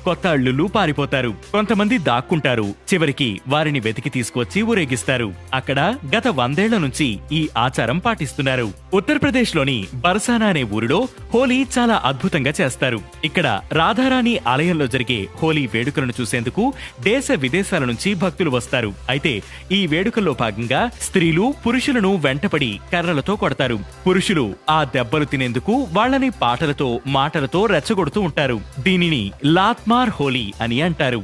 కొత్త అల్లుళ్ళు పారిపోతారు. కొంతమంది దాక్కుంటారు. చివరికి వారిని వెతికి తీసుకొచ్చి ఊరేగిస్తారు. అక్కడ గత 100 ఏళ్ల నుంచి ఈ ఆచారం పాటిస్తున్నారు. ఉత్తరప్రదేశ్ లోని బర్సానా అనే ఊరిలో హోలీ చాలా అద్భుతంగా చేస్తారు. ఇక్కడ రాధారాణి ఆలయంలో జరిగే హోలీ వేడుకలను చూసేందుకు దేశ విదేశాల నుంచి భక్తులు వస్తారు. అయితే ఈ వేడుకల్లో భాగంగా స్త్రీలు పురుషులను వెంటపడి కర్రలతో కొడతారు. పురుషులు ఆ దెబ్బలు తినేందుకు వాళ్ళని పాటలతో మాటలతో రెచ్చగొడుతూ ఉంటారు. దీనిని లాత్మార్ హోలీ అని అంటారు.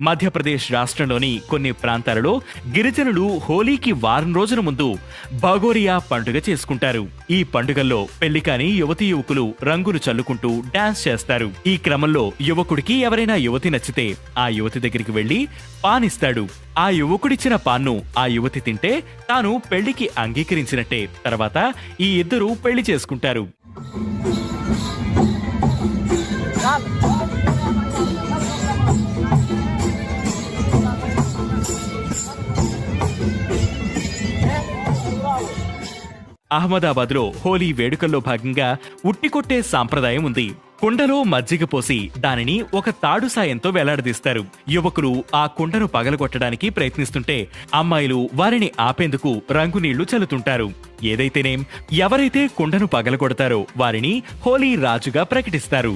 మధ్యప్రదేశ్ రాష్ట్రంలోని కొన్ని ప్రాంతాలలో గిరిజనులు హోలీకి వారం రోజుల ముందు భగోరియా పండుగ చేసుకుంటారు. ఈ పండుగల్లో పెళ్లికాని యువతీ యువకులు రంగులు చల్లుకుంటూ డాన్స్ చేస్తారు. ఈ క్రమంలో యువకుడికి ఎవరైనా యువతి నచ్చితే ఆ యువతి దగ్గరికి వెళ్లి పానిస్తాడు. ఆ యువకుడిచ్చిన పాన్ను ఆ యువతి తింటే తాను పెళ్లికి అంగీకరించినట్టే. తర్వాత ఈ ఇద్దరు పెళ్లి చేసుకుంటారు. అహ్మదాబాద్ లో హోలీ వేడుకల్లో భాగంగా ఉట్టికొట్టే సాంప్రదాయం ఉంది. కుండలో మజ్జిగ పోసి దానిని ఒక తాడు సాయంతో వేలాడదీస్తారు. యువకులు ఆ కుండను పగలగొట్టడానికి ప్రయత్నిస్తుంటే అమ్మాయిలు వారిని ఆపేందుకు రంగు నీళ్లు చల్లుతుంటారు. ఏదైతేనేం ఎవరైతే కుండను పగలగొడతారో వారిని హోలీ రాజుగా ప్రకటిస్తారు.